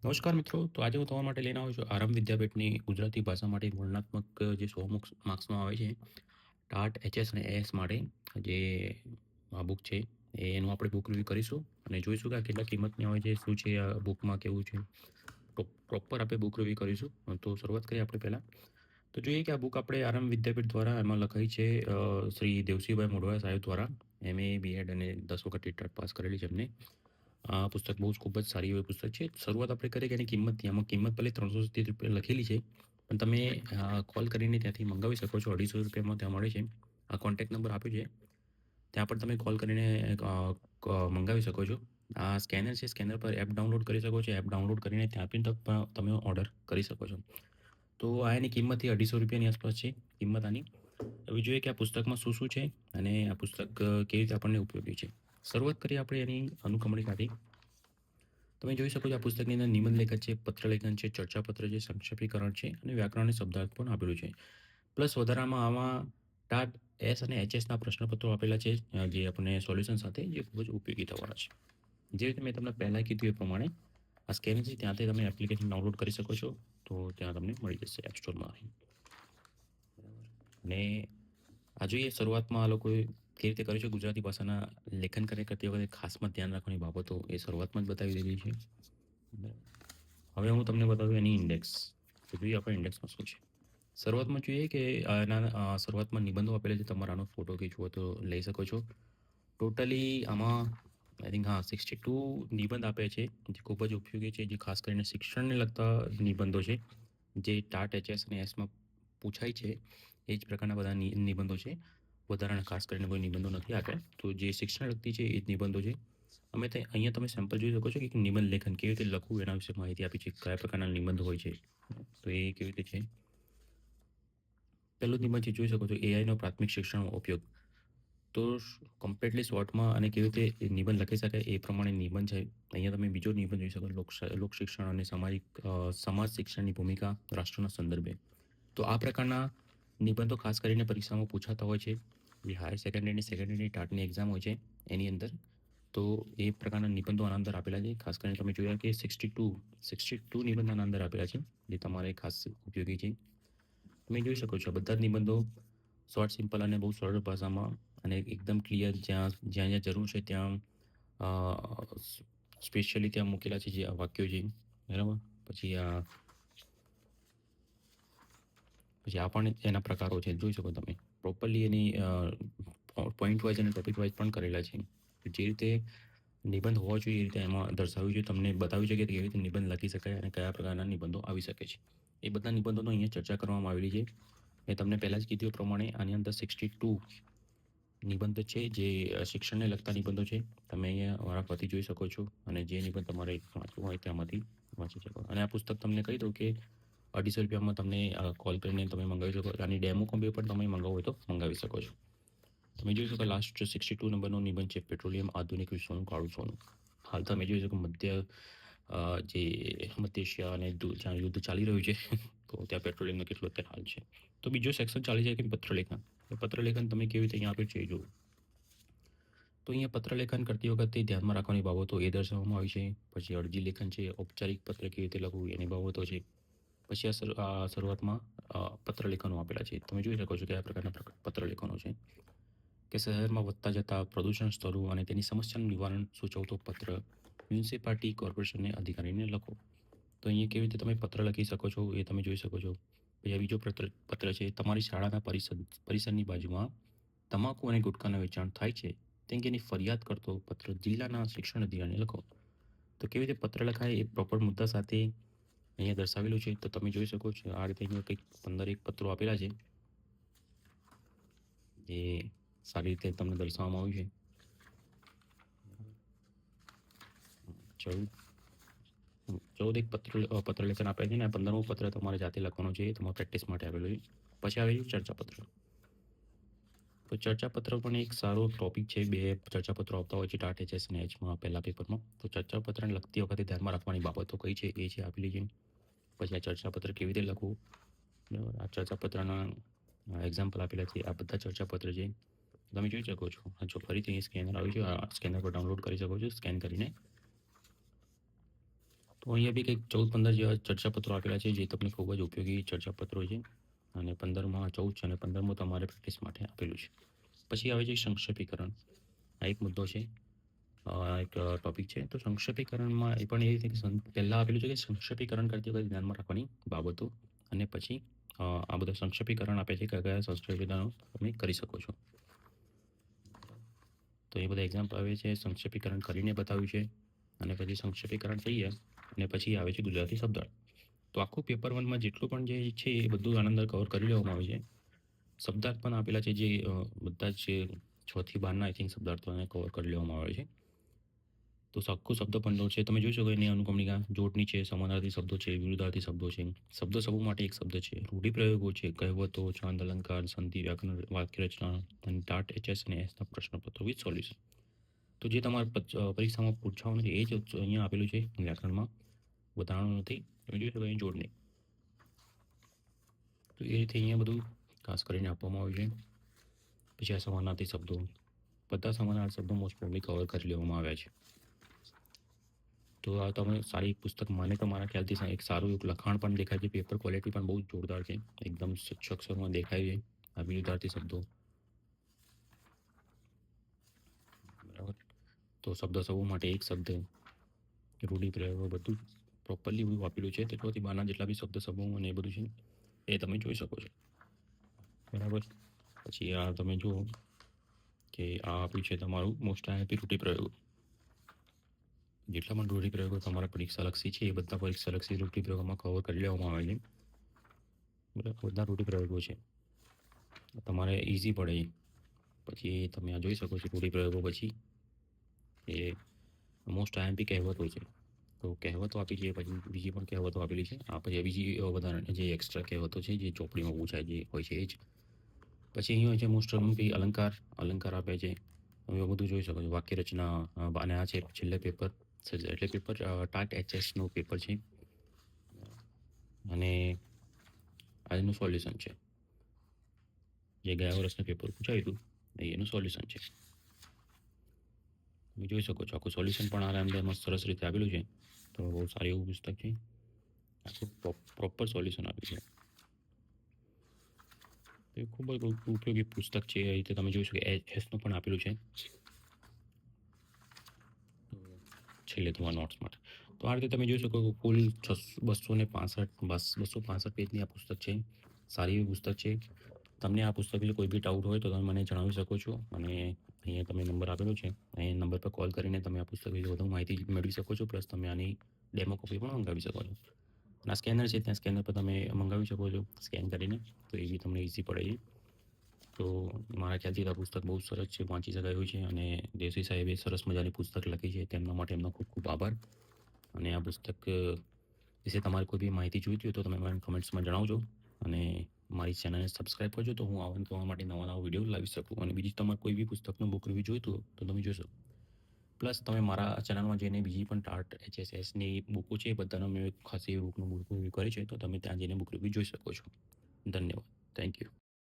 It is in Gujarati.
નમસ્કાર મિત્રો. તો આજે હું તમારા માટે લઈને આવ્યો છું આરંભ વિદ્યાપીઠની ગુજરાતી ભાષા માટે એક વર્ણનાત્મક જે 100 માર્ક્સનો આવે છે ટાટ એચએસ અને એએસ માટે જે આ બુક છે એનું આપણે બુક રિવ્યૂ કરીશું અને જોઈશું કે આ કેટલા કિંમતની આવે છે, શું છે આ બુકમાં, કેવું છે. પ્રોપર આપણે બુક રિવ્યૂ કરીશું. તો શરૂઆત કરીએ આપણે પહેલાં. તો જોઈએ કે આ બુક આપણે આરંભ વિદ્યાપીઠ દ્વારા એમાં લખાઈ છે શ્રી દેવસિંહભાઈ મોઢવા સાહેબ દ્વારા. એમએ, બીએડ અને 10 વખત ટેટ પાસ કરેલી છે એમને. આ પુસ્તક બહુ જ ખૂબ જ સારી એવી પુસ્તક છે. શરૂઆત આપણે કરીએ કે એની કિંમતથી. આમાં કિંમત ભલે 370 રૂપિયા લખેલી છે, પણ તમે કોલ કરીને ત્યાંથી મંગાવી શકો છો. 250 રૂપિયામાં ત્યાં મળે છે. આ કોન્ટેક્ટ નંબર આપ્યો છે, ત્યાં પર તમે કોલ કરીને મંગાવી શકો છો. આ સ્કેનર છે, સ્કેનર પર એપ ડાઉનલોડ કરી શકો છો. એપ ડાઉનલોડ કરીને ત્યાંથી તમે ઓર્ડર કરી શકો છો. તો આ એની કિંમતથી 250 રૂપિયાની આસપાસ છે કિંમત આની. હવે જોઈએ કે આ પુસ્તકમાં શું શું છે અને આ પુસ્તક કેવી રીતે આપણને ઉપયોગી છે. શરૂઆત કરીએ આપણે એની અનુક્રમણિકાથી. તમે જોઈ શકો છો આ પુસ્તકની અંદર નિબંધ લેખન છે, પત્રલેખન છે, ચર્ચાપત્ર છે, સંક્ષેપીકરણ છે અને વ્યાકરણ અને શબ્દાર્થ પણ આપેલું છે. પ્લસ વધારામાં આમાં ટાટ એસ અને એચએસના પ્રશ્નપત્રો આપેલા છે, જે આપણને સોલ્યુશન સાથે જે ખૂબ જ ઉપયોગી થવાના છે. જે રીતે મેં તમને પહેલાં કીધું એ પ્રમાણે આ સ્કેનર છે, ત્યાંથી તમે એપ્લિકેશન ડાઉનલોડ કરી શકો છો. તો ત્યાં તમને મળી જશે એપ સ્ટોરમાં. અને આ જોઈએ શરૂઆતમાં આ લોકોએ કેવી રીતે કર્યું છે ગુજરાતી ભાષાના લેખન કરતી વખતે ખાસમાં ધ્યાન રાખવાની બાબતો એ શરૂઆતમાં જ બતાવી દીધી છે. હવે હું તમને બતાવું એની ઇન્ડેક્સ. તો જોઈએ આપણે ઇન્ડેક્સમાં શું છે. શરૂઆતમાં જોઈએ કે શરૂઆતમાં નિબંધો આપેલા છે. તમારે આનો ફોટો ખીચવો તો લઈ શકો છો. ટોટલી આમાં આઈ થિંક 62 નિબંધ આપે છે, જે ખૂબ જ ઉપયોગી છે, જે ખાસ કરીને શિક્ષણને લગતા નિબંધો છે, જે ટાટ એચએસ અને એસમાં પૂછાય છે એ જ પ્રકારના બધા નિબંધો છે. વધારાના ખાસ કરીને કોઈ નિબંધો નથી આપ્યા. તો જે શિક્ષણ લગતી છે એ જ નિબંધો છે. અમે અહીંયા તમે સેમ્પલ જોઈ શકો છો કે નિબંધ લેખન કેવી રીતે લખવું એના વિશે માહિતી આપી છે, કયા પ્રકારના નિબંધ હોય છે. તો એ કેવી રીતે છે. પહેલું નિબંધ છે, જોઈ શકો છો એઆઈનો પ્રાથમિક શિક્ષણનો ઉપયોગ. તો કમ્પ્લીટલી શોર્ટમાં અને કેવી રીતે નિબંધ લખી શકાય એ પ્રમાણે નિબંધ છે. અહીંયા તમે બીજો નિબંધ જોઈ શકો લોક શિક્ષણ અને સમાજ શિક્ષણની ભૂમિકા રાષ્ટ્રના સંદર્ભે. તો આ પ્રકારના નિબંધો ખાસ કરીને પરીક્ષામાં પૂછાતા હોય છે, જે હાયર સેકન્ડરીની ટાટની એક્ઝામ હોય છે એની અંદર. તો એ પ્રકારના નિબંધો આના અંદર આપેલા છે. ખાસ કરીને તમે જોયા કે 62 નિબંધ આના અંદર આપેલા છે, જે તમારે ખાસ ઉપયોગી છે. તમે જોઈ શકો છો બધા જ નિબંધો શોર્ટ, સિમ્પલ અને બહુ સરળ ભાષામાં અને એકદમ ક્લિયર, જ્યાં જ્યાં જરૂર છે ત્યાં સ્પેશિયલી ત્યાં મૂકેલા છે જે આ વાક્યો છે, બરાબર. પછી આ પણ એના પ્રકારો છે, જોઈ શકો તમે પ્રોપરલી એની પોઈન્ટ વાઇઝ અને ટોપિક વાઇઝ પણ કરેલા છે. જે રીતે નિબંધ હોવો જોઈએ એ રીતે એમાં દર્શાવ્યું છે, તમને બતાવ્યું છે કે કેવી રીતે નિબંધ લખી શકાય અને કયા પ્રકારના નિબંધો આવી શકે છે. એ બધા નિબંધોનો અહીંયા ચર્ચા કરવામાં આવેલી છે. મેં તમને પહેલાં જ કીધું એ પ્રમાણે આની અંદર 62 નિબંધ છે, જે શિક્ષણને લગતા નિબંધો છે. તમે અહીંયા મારા પરથી જોઈ શકો છો અને જે નિબંધ તમારે વાંચવું હોય ત્યાંમાંથી વાંચી શકો. અને આ પુસ્તક તમને કહી દઉં કે 250 રૂપિયામાં તમને કોલ કરીને તમે મંગાવી શકો. આની ડેમો કોપી પણ તમે મંગાવો હોય તો મંગાવી શકો છો. તમે જોઈ શકો લાસ્ટ 62 નંબરનો નિબંધ છે, પેટ્રોલિયમ આધુનિક વિશ્વનું કાળું સોનું. હાલ તમે જોઈ શકો મધ્ય એશિયા અને જ્યાં યુદ્ધ ચાલી રહ્યું છે તો ત્યાં પેટ્રોલિયમનો કેટલો અત્યારે હાલ છે. તો બીજો સેક્શન ચાલી જાય કે પત્રલેખન. પત્રલેખન તમે કેવી રીતે અહીંયા આપ્યું છે એ જુઓ. તો અહીંયા પત્રલેખન કરતી વખતે ધ્યાનમાં રાખવાની બાબતો એ દર્શાવવામાં આવી છે. પછી અરજી લેખન છે, ઔપચારિક પત્ર કેવી રીતે લખવું એની બાબતો છે. પછી આ શરૂઆતમાં પત્રલેખનો આપેલા છે. તમે જોઈ શકો છો કયા પ્રકારના પત્રલેખનો છે. કે શહેરમાં વધતા જતા પ્રદૂષણ સ્તરો અને તેની સમસ્યાનું નિવારણ સૂચવતો પત્ર મ્યુનિસિપાલિટી કોર્પોરેશનને અધિકારીને લખો. તો અહીંયા કેવી રીતે તમે પત્ર લખી શકો છો એ તમે જોઈ શકો છો. પછી બીજો પત્ર છે, તમારી શાળાના પરિસરની બાજુમાં તમાકુ અને ગુટખાના વેચાણ થાય છે તે અંગેની ફરિયાદ કરતો પત્ર જિલ્લાના શિક્ષણ અધિકારીને લખો. તો કેવી રીતે પત્ર લખાય એ પ્રોપર મુદ્દા સાથે અહીંયા દર્શાવેલું છે. તો તમે જોઈ શકો છો આ રીતે અહીંયા કંઈક 15 પત્રો આપેલા છે, જે સારી રીતે તમને દર્શાવવામાં આવ્યું છે. 14 એક પત્રલેખન આપે છે ને 15મો પત્ર તમારે જાતે લખવાનો છે, તમારે પ્રેક્ટિસ માટે આવેલું છે. પછી આવે છે ચર્ચાપત્ર. તો ચર્ચાપત્ર પણ એક સારો ટોપિક છે. 2 ચર્ચાપત્રો આવતા હોય છે ટાટ એચએસ અને એચમાં પહેલા પેપરમાં. તો ચર્ચાપત્રને લગતી વખતે ધ્યાનમાં રાખવાની બાબતો કઈ છે એ છે આપેલી છે. પછી આ ચર્ચાપત્ર કેવી રીતે લખવું, બરાબર. આ ચર્ચાપત્રના એક્ઝામ્પલ આપેલા છે. આ બધા ચર્ચાપત્ર છે, તમે જોઈ શકો છો. જો ફરીથી અહીં સ્કેનર આવ્યું છે, આ સ્કેનર પર ડાઉનલોડ કરી શકો છો. સ્કેન કરીને તો અહીંયા બી કંઈક 14-15 જેવા ચર્ચાપત્રો આપેલા છે, જે તમને ખૂબ જ ઉપયોગી ચર્ચાપત્રો છે. અને 15માં 14 છે અને 15મું તમારે પ્રેક્ટિસ માટે આપેલું છે. પછી આવે છે સંક્ષેપીકરણ. આ એક મુદ્દો છે, એક ટોપિક છે. તો સંક્ષેપીકરણમાં એ પણ એ રીતે કે પહેલાં આપેલું છે કે સંક્ષેપીકરણ કરતી વખતે ધ્યાનમાં રાખવાની બાબતો, અને પછી આ બધા સંક્ષેપીકરણ આપે છે કે કયા સંક્ષેપીકરણો તમે કરી શકો છો. તો એ બધા એક્ઝામ્પલ આવે છે, સંક્ષેપીકરણ કરીને બતાવ્યું છે. અને પછી સંક્ષેપીકરણ થઈ ગયા અને પછી આવે છે ગુજરાતી શબ્દાર્થ. તો આખું પેપર 1માં જેટલું પણ જે છે એ બધું આની અંદર કવર કરી લેવામાં આવે છે. શબ્દાર્થ પણ આપેલા છે, જે બધા જ 6 થી 12ના આઈ થિંક શબ્દાર્થોને કવર કરી લેવામાં આવે છે. તો આખું શબ્દ ભંડોળ છે, તમે જોઈ શકો એની અનુક્રમણિકા. જોડણી છે, સમાનાર્થી શબ્દો છે, વિરુદ્ધાર્થી શબ્દો છે, શબ્દ સમૂહ માટે એક શબ્દ છે, રૂઢિપ્રયોગો છે, કહેવતો, છંદ, અલંકાર, સંધિ, વ્યાકરણ, વાક્યરચના અને ટાટ, એચએસ અને એસના પ્રશ્નપત્રો વિથ સોલ્યુશન. તો જે તમારે પરીક્ષામાં પૂછવાનું છે એ જ અહીંયા આપેલું છે વ્યાકરણમાં, વધારાનું નથી. તમે જોઈ શકો અહીં જોડણી. તો એ રીતે અહીંયા બધું ખાસ કરીને આપવામાં આવ્યું છે. પછી આ સમાનાર્થી શબ્દો, બધા સમાનાર્થી શબ્દો મોસ્ટ પ્રોબેબલી કવર કરી લેવામાં આવ્યા છે. તો આ તમે સારી પુસ્તક, મને તો મારા ખ્યાલથી એક સારું એક લખાણ પણ દેખાય છે. પેપર ક્વોલિટી પણ બહુ જોરદાર છે, એકદમ સ્વચ્છ અક્ષરમાં દેખાય છે આ વિરુદ્ધાર્થી શબ્દો. બરાબર. તો શબ્દ સમૂહ માટે એક શબ્દ, રૂઢિપ્રયોગો, બધું પ્રોપરલી બધું આપેલું છે. તેટલાથી 12ના જેટલા બી શબ્દ સમૂહ અને એ બધું છે એ તમે જોઈ શકો છો. બરાબર. પછી આ તમે જુઓ કે આ આપ્યું છે તમારું મોસ્ટ આઈએમપી રૂઢિપ્રયોગો. જેટલા પણ રૂઢિપ્રયોગો તમારા પરીક્ષાલક્ષી છે એ બધા પરીક્ષાલક્ષી રૂઢિપ્રયોગોમાં કવર કરી લેવામાં આવે છે. બરાબર. બધા રૂઢિપ્રયોગો છે, તમારે ઇઝી પડે. પછી તમે આ જોઈ શકો છો રૂઢિપ્રયોગો. પછી એ મોસ્ટ આઈએમપી કહેવતો છે. તો કહેવતો આપી છે, પછી બીજી પણ કહેવતો આપેલી છે. આ પછી બીજી વધારાની જે એક્સ્ટ્રા કહેવતો છે જે ચોપડીમાં પૂછાય જે હોય છે એ જ. પછી અહીં હોય છે મોસ્ટ આઈએમપી અલંકાર. અલંકાર આપે છે, તમે બધું જોઈ શકો છો. વાક્યરચના, અને આ છે છેલ્લે પેપર, એટલે પેપર ટાટ એચએસનું પેપર છે. અને આજનું સોલ્યુશન છે, જે ગયા વર્ષનું પેપર પૂછાયું હતું એનું સોલ્યુશન છે. તમે જોઈ શકો છો આખું સોલ્યુશન પણ આ અંદર મસ્ત સરસ રીતે આપેલું છે. તો બહુ સારું એવું પુસ્તક છે, આખું પ્રોપર સોલ્યુશન આપ્યું છે. એ ખૂબ જ ઉપયોગી પુસ્તક છે. એ રીતે તમે જોઈ શકો એસનું પણ આપેલું છે છેલ્લે તમારા નોટ્સ માટે. તો આ રીતે તમે જોઈ શકો કુલ 265 પેજની આ પુસ્તક છે. સારી એવી પુસ્તક છે. તમને આ પુસ્તક વિશે કોઈ બી ડાઉટ હોય તો તમે મને જણાવી શકો છો. અને અહીંયા તમે નંબર આપેલો છે, એ નંબર પર કોલ કરીને તમે આ પુસ્તક વિશે વધુ માહિતી મેળવી શકો છો. પ્લસ તમે આની ડેમો કોપી પણ મંગાવી શકો છો. અને આ સ્કેનર છે, ત્યાં સ્કેનર પર તમે મંગાવી શકો છો સ્કેન કરીને, તો એ બી તમને ઇઝી પડે છે. તો મારા ખ્યાલથી આ પુસ્તક બહુ સરસ છે, વાંચી શકાય એવું છે. અને દેવસી સાહેબે સરસ મજાની પુસ્તક લખી છે, તેમના માટે એમનો ખૂબ ખૂબ આભાર. અને આ પુસ્તક વિશે તમારે કોઈ બી માહિતી જોઈતી હોય તો તમે મને કમેન્ટ્સમાં જણાવજો. અને મારી ચેનલને સબસ્ક્રાઈબ કરજો, તો હું આવા કરવા માટે નવા નવા વિડીયો લાવી શકું. અને બીજી તમારે કોઈ બી પુસ્તકનું બુક રિવ્યૂ જોઈતું હોય તો તમે જોશો. પ્લસ તમે મારા ચેનલમાં જઈને બીજી પણ ટાટ એચએસએસની બુકો છે, એ બધાનો મેં ખાસી બુકનું બુક રિવ્યૂ કરી છે, તો તમે ત્યાં જઈને બુક રિવ્યૂ જોઈ શકો છો. ધન્યવાદ. Thank you.